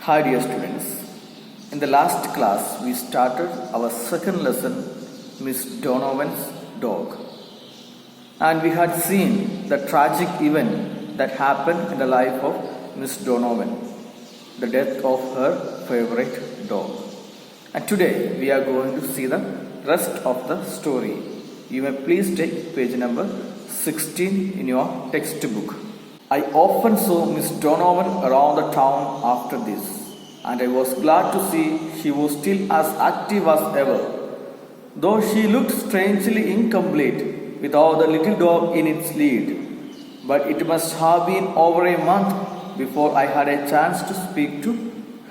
Hi dear students, in the last class we started our second lesson, Miss Donovan's dog, and we had seen the tragic event that happened in the life of Miss Donovan, the death of her favorite dog. And today we are going to see the rest of the story. You may please take page number 16 in your textbook. I often saw Miss Donovan around the town after this, and I was glad to see she was still as active as ever, though she looked strangely incomplete without the little dog in its lead. But it must have been over a month before I had a chance to speak to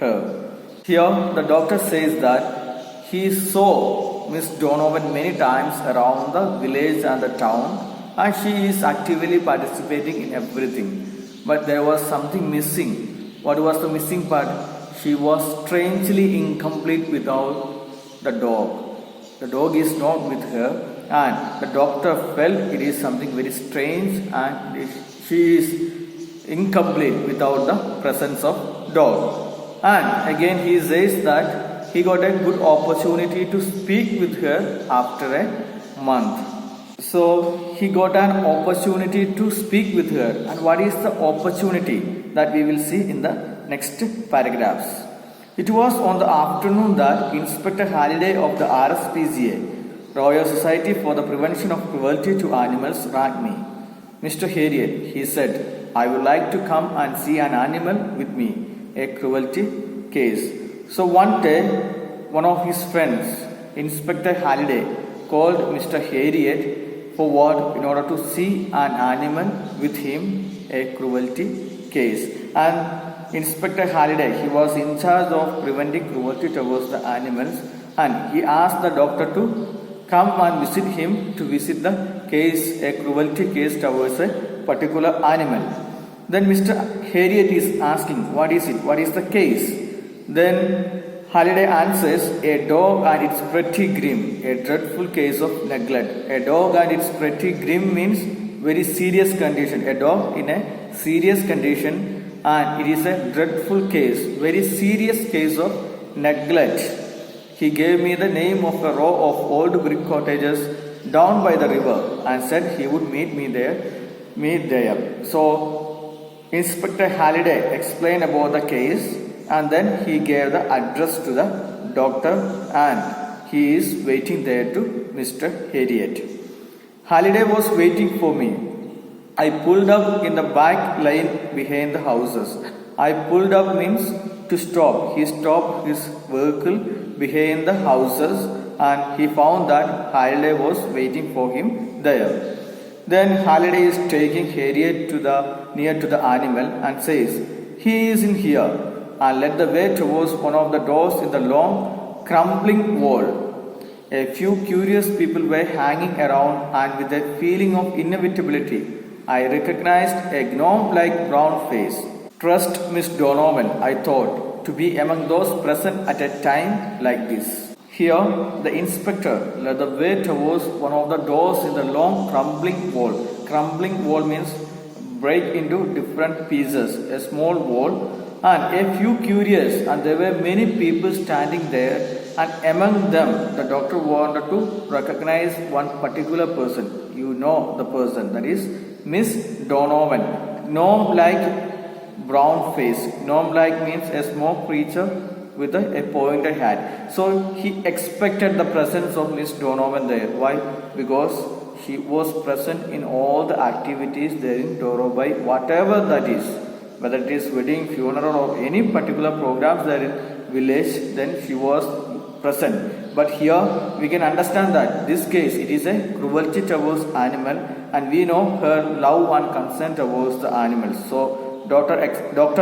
her. Here the doctor says that he saw Miss Donovan many times around the village and the town, and she is actively participating in everything. But there was something missing. What was the missing part? She was strangely incomplete without the dog. The dog is not with her, and the doctor felt it is something very strange, and she is incomplete without the presence of dog. And again he says that he got a good opportunity to speak with her after a month. So he got an opportunity to speak with her, and what is the opportunity that we will see in the next paragraphs. It was on the afternoon that Inspector Halliday of the RSPCA, Royal Society for the Prevention of Cruelty to Animals, rang me. Mr. Harriet, he said, I would like to come and see an animal with me, a cruelty case. So one day, one of his friends, Inspector Halliday, called Mr. Harriet for what? In order to see an animal with him, a cruelty case. And Inspector Halliday, he was in charge of preventing cruelty towards the animals, and he asked the doctor to come and visit him to visit the case, a cruelty case towards a particular animal. Then Mr. Harriet is asking, what is it? What is the case? Then Halliday answers, a dog and its pretty grim, a dreadful case of neglect. A dog and its pretty grim means very serious condition. A dog in a serious condition, and it is a dreadful case, very serious case of neglect. He gave me the name of a row of old brick cottages down by the river and said he would meet there. So Inspector Halliday explained about the case, and then he gave the address to the doctor, and he is waiting there to Mr. Harriet. Halliday was waiting for me. I pulled up in the back lane behind the houses. I pulled up means to stop. He stopped his vehicle behind the houses, and he found that Halliday was waiting for him there. Then Halliday is taking Harriet near to the animal and says, he is in here, and led the way towards one of the doors in the long, crumbling wall. A few curious people were hanging around, and with a feeling of inevitability, I recognized a gnome-like brown face. Trust Miss Donovan, I thought, to be among those present at a time like this. Here, the inspector led the way towards one of the doors in the long, crumbling wall. Crumbling wall means break into different pieces, a small wall, and a few curious, and there were many people standing there, and among them the doctor wanted to recognize one particular person. You know the person, that is Miss Donovan. Gnome-like brown face. Gnome-like means a small creature with a pointed hat. So he expected the presence of Miss Donovan there. Why? Because she was present in all the activities there in Dorobai, whatever that is. Whether it is wedding, funeral, or any particular programs there in village, then she was present. But here we can understand that this case, it is a cruelty towards animal, and we know her love and concern towards the animals. So doctor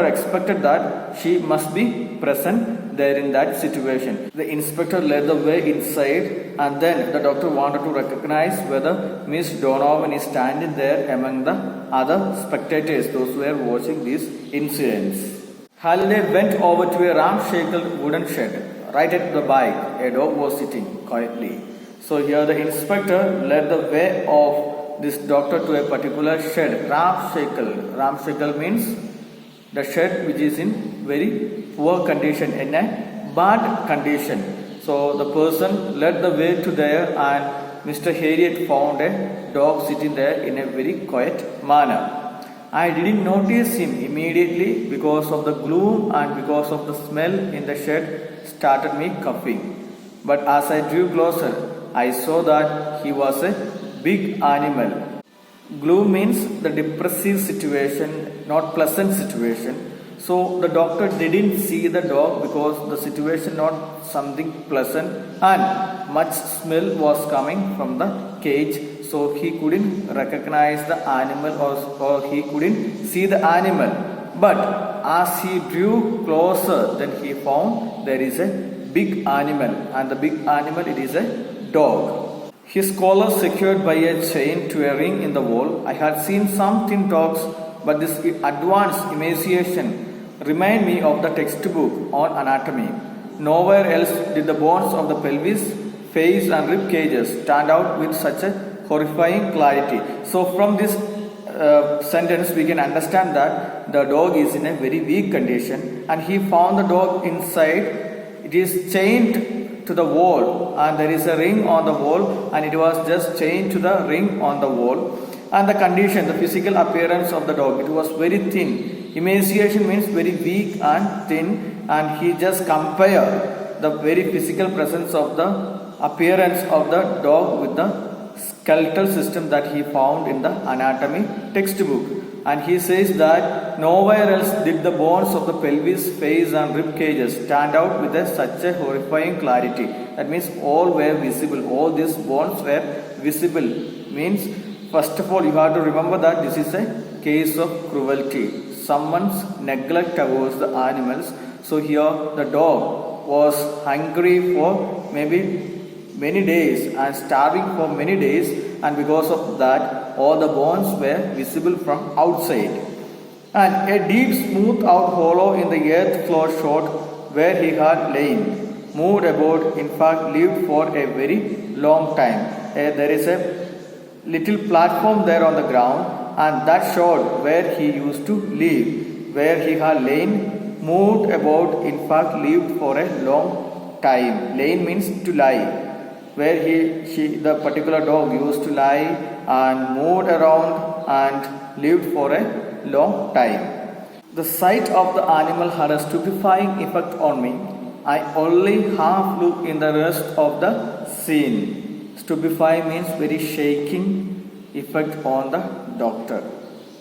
expected that she must be present there in that situation. The inspector led the way inside, and then the doctor wanted to recognize whether Miss Donovan is standing there among the other spectators, those who were watching these incidents. Halliday went over to a ramshackle wooden shed. Right at the back, a dog was sitting quietly. So here the inspector led the way of this doctor to a particular shed. Ramshackle. Ramshackle means the shed which is in very poor condition, in a bad condition. So the person led the way to there, and Mr. Harriet found a dog sitting there in a very quiet manner. I didn't notice him immediately because of the gloom and because of the smell in the shed started me coughing. But as I drew closer, I saw that he was a big animal. Gloom means the depressive situation, not pleasant situation. So the doctor didn't see the dog because the situation not something pleasant, and much smell was coming from the cage. So he couldn't recognize the animal, or he couldn't see the animal. But as he drew closer, then he found there is a big animal, and the big animal, it is a dog. His collar secured by a chain to a ring in the wall. I had seen some thin dogs, but this advanced emaciation reminded me of the textbook on anatomy. Nowhere else did the bones of the pelvis, face and rib cages stand out with such a horrifying clarity. So from this sentence we can understand that the dog is in a very weak condition, and he found the dog inside. It is chained to the wall, and there is a ring on the wall, and it was just chained to the ring on the wall. And the condition, the physical appearance of the dog, it was very thin. Emaciation means very weak and thin, and he just compared the very physical presence of the appearance of the dog with the skeletal system that he found in the anatomy textbook. And he says that nowhere else did the bones of the pelvis, face and rib cages stand out with such a horrifying clarity. That means all were visible, all these bones were visible. Means first of all you have to remember that this is a case of cruelty, someone's neglect towards the animals. So here the dog was hungry for maybe many days and starving for many days, and because of that all the bones were visible from outside. And a deep smooth out hollow in the earth floor showed where he had lain, moved about, in fact lived for a very long time. There is a little platform there on the ground, and that showed where he used to live, where he had lain, moved about, in fact lived for a long time. Lain means to lie, where the particular dog used to lie and moved around and lived for a long time. The sight of the animal had a stupefying effect on me. I only half looked in the rest of the scene. Stupefy means very shaking effect on the doctor.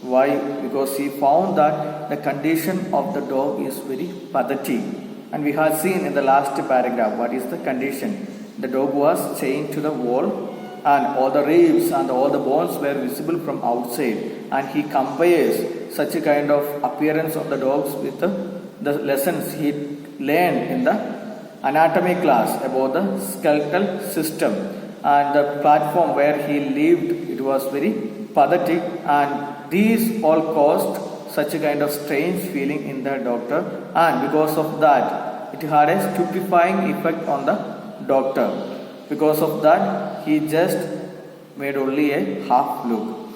Why? Because he found that the condition of the dog is very pathetic. And we have seen in the last paragraph what is the condition. The dog was chained to the wall, and all the ribs and all the bones were visible from outside. And he compares such a kind of appearance of the dogs with the lessons he learned in the anatomy class about the skeletal system. And the platform where he lived, it was very pathetic, and these all caused such a kind of strange feeling in the doctor, and because of that it had a stupefying effect on the doctor. Because of that he just made only a half look.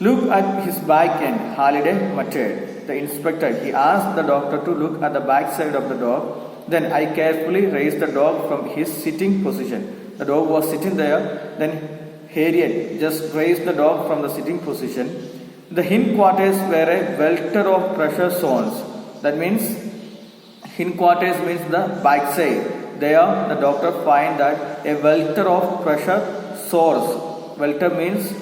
Look at his back end, Halliday muttered. The inspector, he asked the doctor to look at the back side of the dog. Then I carefully raised the dog from his sitting position. The dog was sitting there. Then Harriet just raised the dog from the sitting position. The hindquarters were a welter of pressure zones. That means hindquarters means the back side. There the doctor find that a welter of pressure sores. Welter means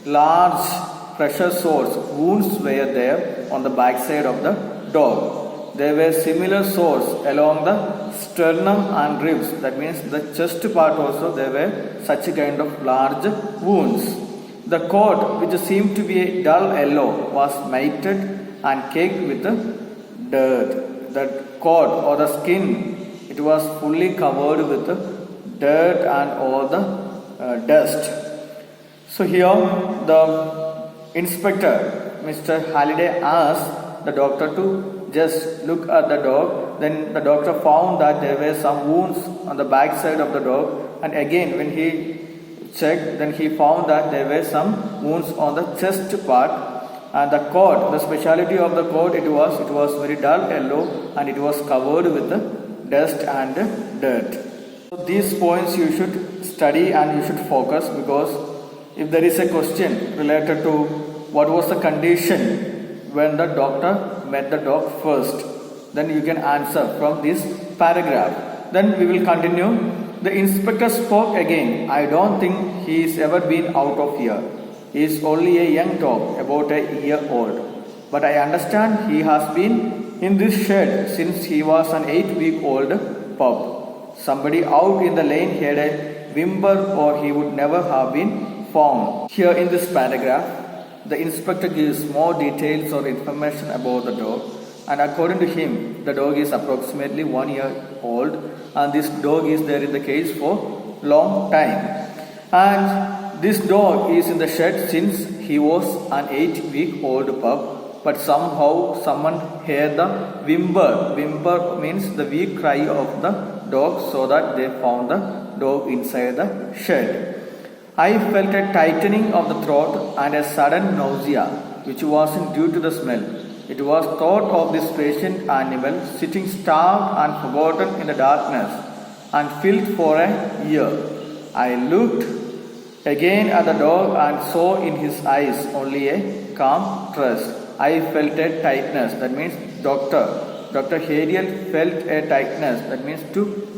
large pressure sores. Wounds were there on the back side of the dog. There were similar sores along the sternum and ribs. That means the chest part also there were such a kind of large wounds. The coat, which seemed to be a dull yellow, was matted and caked with dirt. The coat or the skin, it was fully covered with dirt and all the dust. So here the inspector, Mr. Halliday, asked the doctor to just look at the dog. Then the doctor found that there were some wounds on the back side of the dog, and again when he checked, then he found that there were some wounds on the chest part. And the coat, the speciality of the coat, it was very dull yellow and it was covered with the dust and dirt. So these points you should study and you should focus, because if there is a question related to what was the condition when the doctor met the dog first, then you can answer from this paragraph. Then we will continue. The inspector spoke again. I don't think he is ever been out of here. He is only a young dog, about a year old. But I understand he has been in this shed since he was an 8-week-old pup. Somebody out in the lane heard a whimper or he would never have been found. Here in this paragraph, the inspector gives more details or information about the dog. And according to him, the dog is approximately 1 year old, and this dog is there in the cage for long time. And this dog is in the shed since he was an 8-week-old pup, but somehow someone heard the whimper. Whimper means the weak cry of the dog, so that they found the dog inside the shed. I felt a tightening of the throat and a sudden nausea, which wasn't due to the smell. It was thought of this patient animal sitting starved and forgotten in the darkness and filled for a year. I looked again at the dog and saw in his eyes only a calm trust. I felt a tightness, that means Dr. Heriot felt a tightness, that means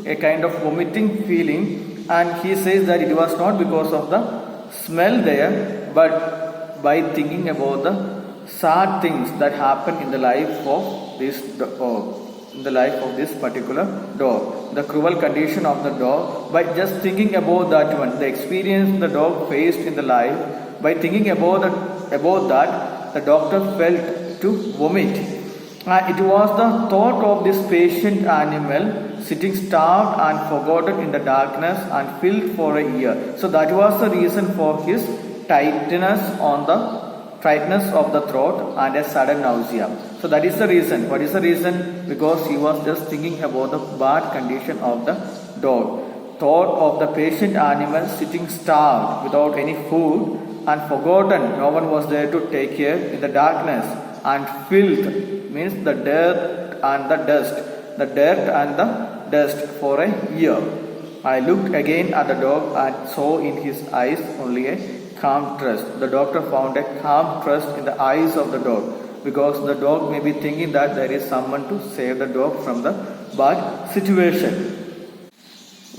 a kind of vomiting feeling, and he says that it was not because of the smell there, but by thinking about the sad things that happen in the life of this dog, in the life of this particular dog, the cruel condition of the dog. By just thinking about that one, the experience the dog faced in the life, by thinking about that, the doctor felt to vomit. It was the thought of this patient animal sitting starved and forgotten in the darkness and filled for a year. So that was the reason for his tightness of the throat and a sudden nausea. So that is the reason. What is the reason? Because he was just thinking about the bad condition of the dog. Thought of the patient animal sitting starved without any food and forgotten. No one was there to take care in the darkness. And filth means the dirt and the dust. The dirt and the dust for a year. I looked again at the dog and saw in his eyes only a calm trust. The doctor found a calm trust in the eyes of the dog, because the dog may be thinking that there is someone to save the dog from the bad situation.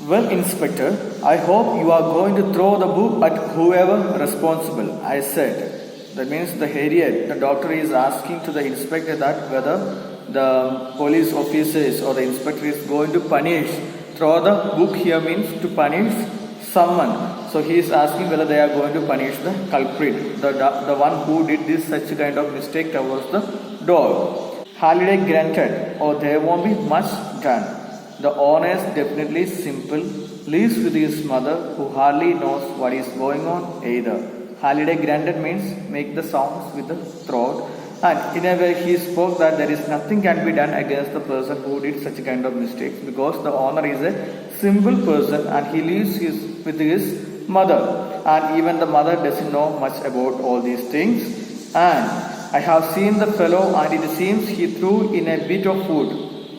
Well, Inspector, I hope you are going to throw the book at whoever responsible, I said. That means the doctor is asking to the inspector that whether the police officers or the inspector is going to punish. Throw the book here means to punish someone. So he is asking whether they are going to punish the culprit, the one who did this such kind of mistake towards the dog. Halliday grunted, "Oh, there won't be much done. The owner is definitely simple, lives with his mother who hardly knows what is going on either." Halliday grunted means make the sounds with the throat, and in a way he spoke that there is nothing can be done against the person who did such kind of mistakes, because the owner is a simple person and he lives with his mother, and even the mother doesn't know much about all these things. And I have seen the fellow, and it seems he threw in a bit of food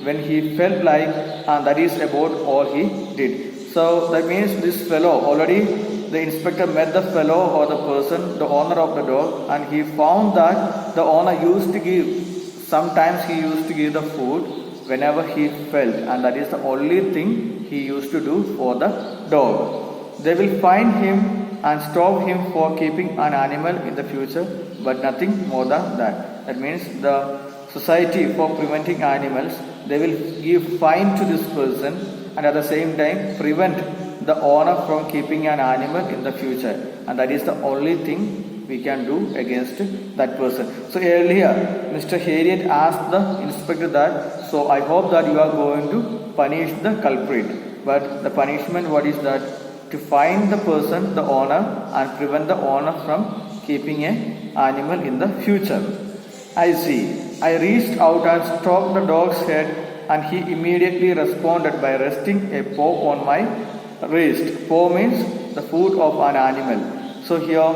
when he felt like, and that is about all he did. So that means this fellow, already the inspector met the fellow or the person, the owner of the dog, and he found that the owner used to give, sometimes he used to give the food whenever he felt, and that is the only thing he used to do for the dog. They will find him and stop him for keeping an animal in the future, but nothing more than that. That means the society for preventing animals, they will give fine to this person and at the same time prevent the owner from keeping an animal in the future, and that is the only thing we can do against that person. So earlier Mr. Heriot asked the inspector that, so I hope that you are going to punish the culprit, but the punishment, what is that? To find the person, the owner, and prevent the owner from keeping an animal in the future. I see. I reached out and stroked the dog's head, and he immediately responded by resting a paw on my wrist. Paw means the foot of an animal. So here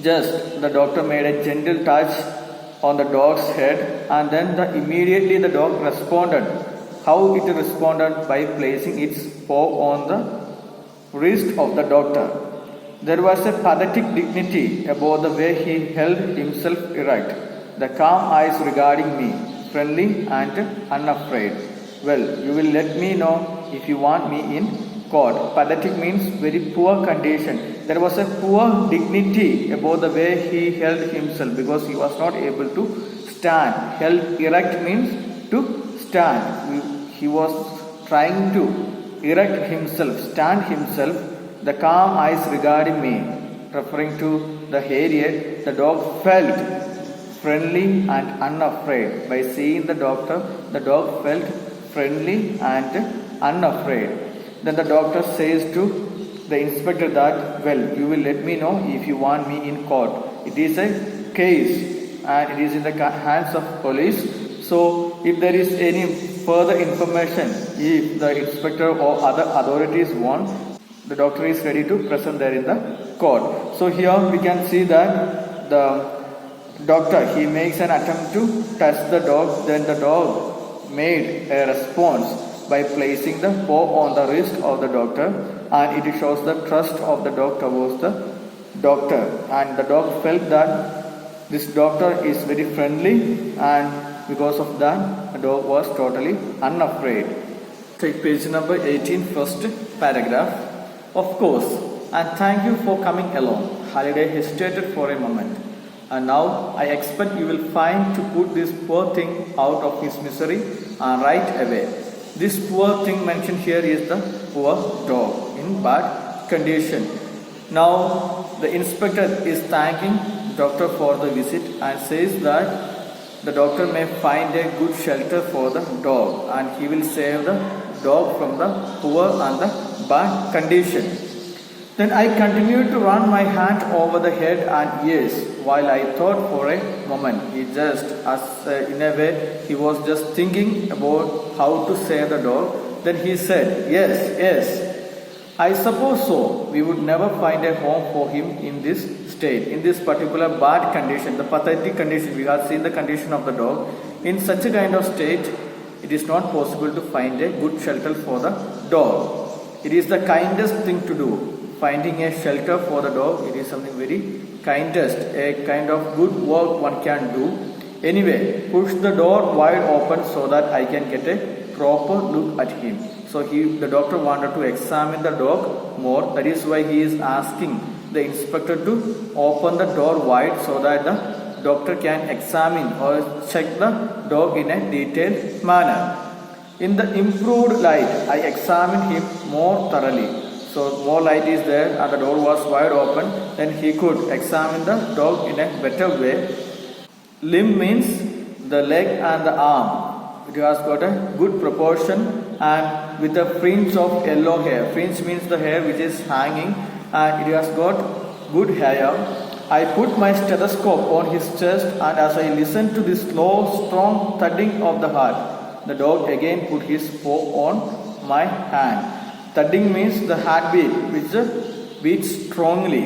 Just the doctor made a gentle touch on the dog's head, and then immediately the dog responded. How it responded? By placing its paw on the wrist of the doctor. There was a pathetic dignity about the way he held himself erect, the calm eyes regarding me, friendly and unafraid. Well, you will let me know if you want me in court. Pathetic means very poor condition. There was a poor dignity about the way he held himself because he was not able to stand. Held erect means to stand. He was trying to erect himself, stand himself. The calm eyes regarding me, referring to the Harriet, the dog felt friendly and unafraid. By seeing the doctor, the dog felt friendly and unafraid. Then the doctor says to the inspector that, well, you will let me know if you want me in court. It is a case and it is in the hands of police. So if there is any further information, if the inspector or other authorities want, the doctor is ready to present there in the court. So here we can see that the doctor, he makes an attempt to touch the dog. Then the dog made a response by placing the paw on the wrist of the doctor, and it shows the trust of the dog towards the doctor. And the dog felt that this doctor is very friendly, and because of that, the dog was totally unafraid. Take page number 18, first paragraph. Of course, and thank you for coming along. Halliday hesitated for a moment. And now I expect you will find to put this poor thing out of his misery right away. This poor thing mentioned here is the poor dog in bad condition. Now the inspector is thanking doctor for the visit and says that the doctor may find a good shelter for the dog and he will save the dog from the poor and the bad condition. Then I continued to run my hand over the head and ears while I thought for a moment. He just, in a way, he was just thinking about how to save the dog. Then he said, yes, I suppose so. We would never find a home for him in this state, in this particular bad condition, the pathetic condition. We have seen the condition of the dog. In such a kind of state, it is not possible to find a good shelter for the dog. It is the kindest thing to do. Finding a shelter for the dog, it is something very kindest, a kind of good work one can do. Anyway, push the door wide open so that I can get a proper look at him. So the doctor wanted to examine the dog more. That is why he is asking the inspector to open the door wide so that the doctor can examine or check the dog in a detailed manner. In the improved light, I examined him more thoroughly. So more light is there and the door was wide open. Then he could examine the dog in a better way. Limb means the leg and the arm. It has got a good proportion and with a fringe of yellow hair. Fringe means the hair which is hanging and it has got good hair. I put my stethoscope on his chest and as I listened to the slow, strong thudding of the heart, the dog again put his paw on my hand. Thudding means the heartbeat which beats strongly.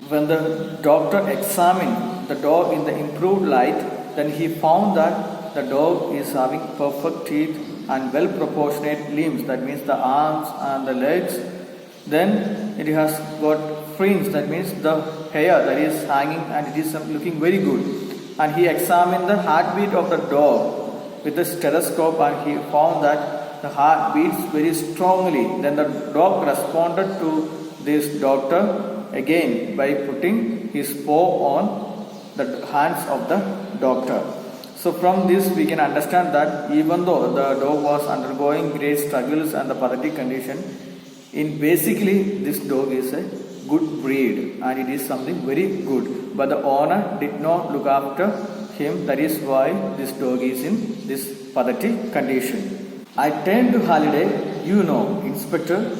When the doctor examined the dog in the improved light, then he found that the dog is having perfect teeth and well proportionate limbs. That means the arms and the legs. Then it has got fringe. That means the hair that is hanging and it is looking very good. And he examined the heartbeat of the dog with the stethoscope and he found that the heart beats very strongly. Then the dog responded to this doctor again by putting his paw on the hands of the doctor. So from this we can understand that even though the dog was undergoing great struggles and the pathetic condition, in basically this dog is a good breed and it is something very good. But the owner did not look after him. That is why this dog is in this pathetic condition. I turned to Halliday. Inspector,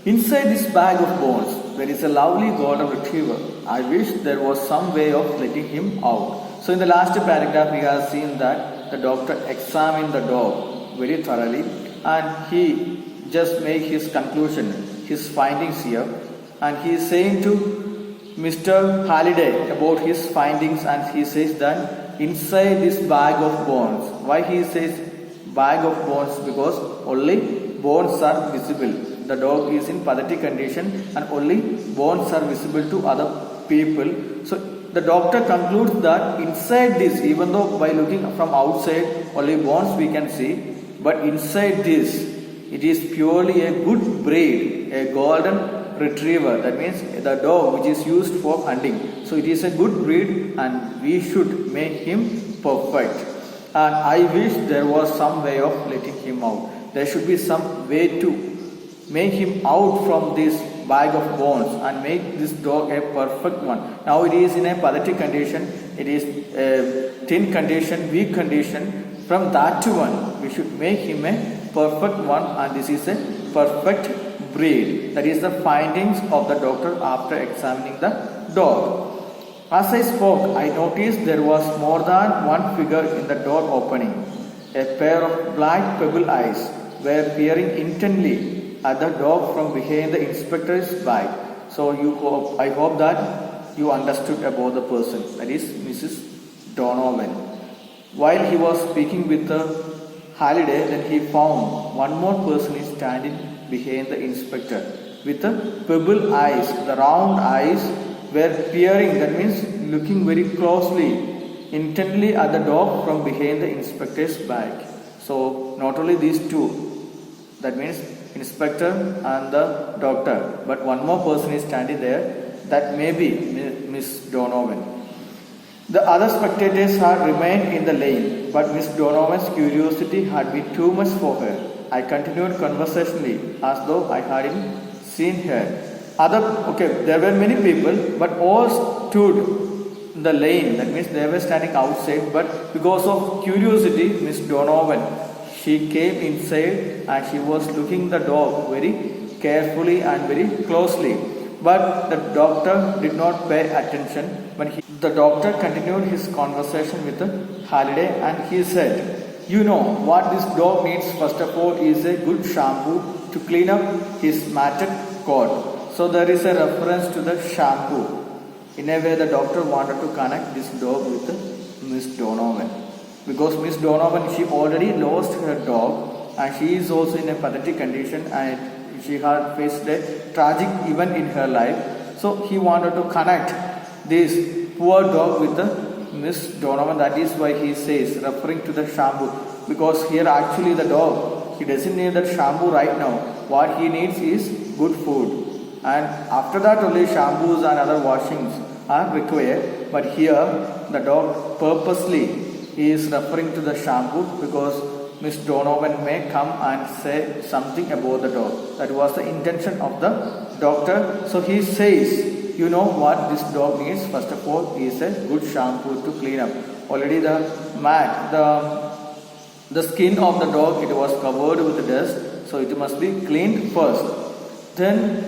inside this bag of bones, there is a lovely golden retriever. I wish there was some way of letting him out. So in the last paragraph, we have seen that the doctor examined the dog very thoroughly and he just made his conclusion, his findings here. And he is saying to Mr. Halliday about his findings, and he says that inside this bag of bones, why he says bag of bones? Because only bones are visible. The dog is in pathetic condition and only bones are visible to other people. So the doctor concludes that inside this, even though by looking from outside only bones we can see, but inside this it is purely a good breed, a golden retriever. That means the dog which is used for hunting. So it is a good breed and we should make him perfect. And I wish there was some way of letting him out. There should be some way to make him out from this bag of bones and make this dog a perfect one. Now it is in a pathetic condition, it is a thin condition, weak condition. From that one, we should make him a perfect one, and this is a perfect breed. That is the findings of the doctor after examining the dog. As I spoke, I noticed there was more than one figure in the door opening. A pair of black pebble eyes were peering intently at the dog from behind the inspector's back. So I hope that you understood about the person, that is Mrs. Donovan. While he was speaking with Halliday, then he found one more person is standing behind the inspector with the pebble eyes. The round eyes were peering, that means looking very closely, intently at the dog from behind the inspector's back. So not only these two, that means inspector and the doctor, but one more person is standing there. That may be Miss Donovan. The other spectators had remained in the lane, but Miss Donovan's curiosity had been too much for her. I continued conversationally as though I hadn't seen her. There were many people, but all stood in the lane. That means they were standing outside, but because of curiosity, Miss Donovan, she came inside and she was looking the dog very carefully and very closely. But the doctor did not pay attention. But the doctor continued his conversation with Halliday, and he said, "You know what this dog needs first of all is a good shampoo to clean up his matted coat." So there is a reference to the shampoo. In a way, the doctor wanted to connect this dog with Miss Donovan. Because Miss Donovan, she already lost her dog and she is also in a pathetic condition and she had faced a tragic event in her life. So he wanted to connect this poor dog with Miss Donovan. That is why he says, referring to the shampoo. Because here actually the dog, he doesn't need that shampoo right now. What he needs is good food. And after that only shampoos and other washings are required. But here the dog purposely is referring to the shampoo because Miss Donovan may come and say something about the dog. That was the intention of the doctor. So he says, you know what this dog needs first of all is a good shampoo to clean up. Already the mat, the skin of the dog, it was covered with dust, so it must be cleaned first. Then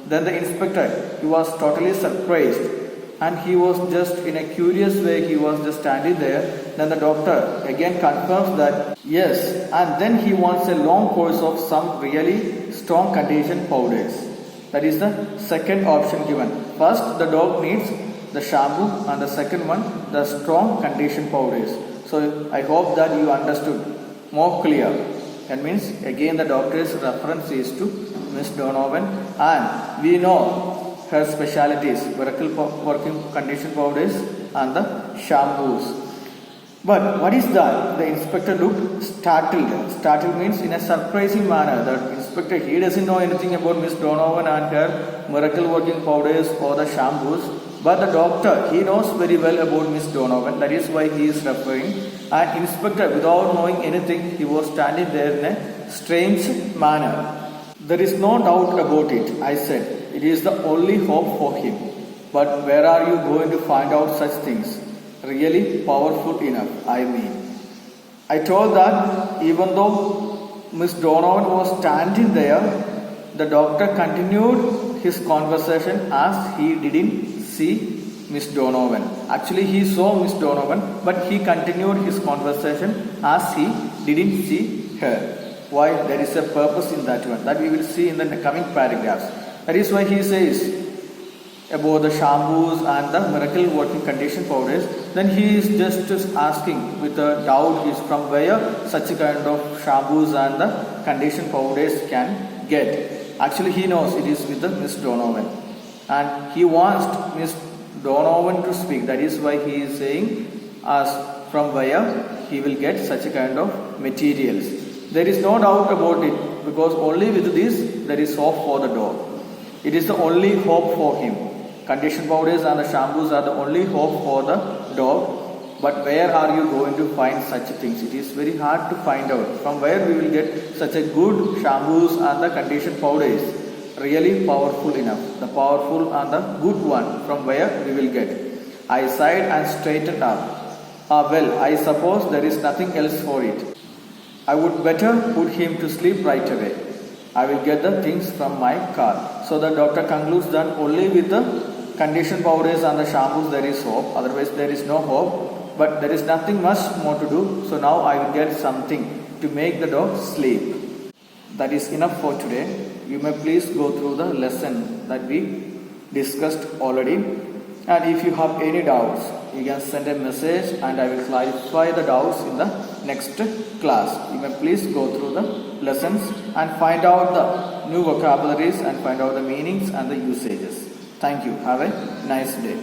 then the inspector, he was totally surprised and he was just in a curious way, he was just standing there. Then the doctor again confirms that yes, and then he wants a long course of some really strong condition powders. That is the second option given. First, the dog needs the shampoo, and the second one, the strong condition powders. So I hope that you understood more clear. That means again the doctor's reference is to Miss Donovan, and we know her specialities, miracle working condition powders and the shampoos. But what is that? The inspector looked startled. Startled means in a surprising manner. The inspector, he doesn't know anything about Miss Donovan and her miracle working powders or the shampoos. But the doctor, he knows very well about Miss Donovan. That is why he is referring. And inspector, without knowing anything, he was standing there in a strange manner. There is no doubt about it, I said. It is the only hope for him. But where are you going to find out such things? Really powerful enough, I mean. I told that even though Miss Donovan was standing there, the doctor continued his conversation as he didn't see Miss Donovan. Actually, he saw Miss Donovan, but he continued his conversation as he didn't see her. Why? There is a purpose in that one. That we will see in the coming paragraphs. That is why he says about the shampoos and the miracle working condition powders. Then he is just asking with a doubt is from where such a kind of shampoos and the condition powders can get. Actually he knows it is with the Miss Donovan, and he wants Miss Donovan to speak. That is why he is saying as from where he will get such a kind of materials. There is no doubt about it, because only with this there is hope for the dog. It is the only hope for him. Condition powders and the shampoos are the only hope for the dog. But where are you going to find such things? It is very hard to find out. From where we will get such a good shampoos and the condition powders, really powerful enough. The powerful and the good one, from where we will get. I sighed and straightened up. Well, I suppose there is nothing else for it. I would better put him to sleep right away. I will get the things from my car. So the doctor concludes that only with the condition powders and the shampoos there is hope. Otherwise there is no hope. But there is nothing much more to do. So now I will get something to make the dog sleep. That is enough for today. You may please go through the lesson that we discussed already. And if you have any doubts, you can send a message and I will clarify the doubts in the next class. You may please go through the lessons and find out the new vocabularies and find out the meanings and the usages. Thank you. Have a nice day.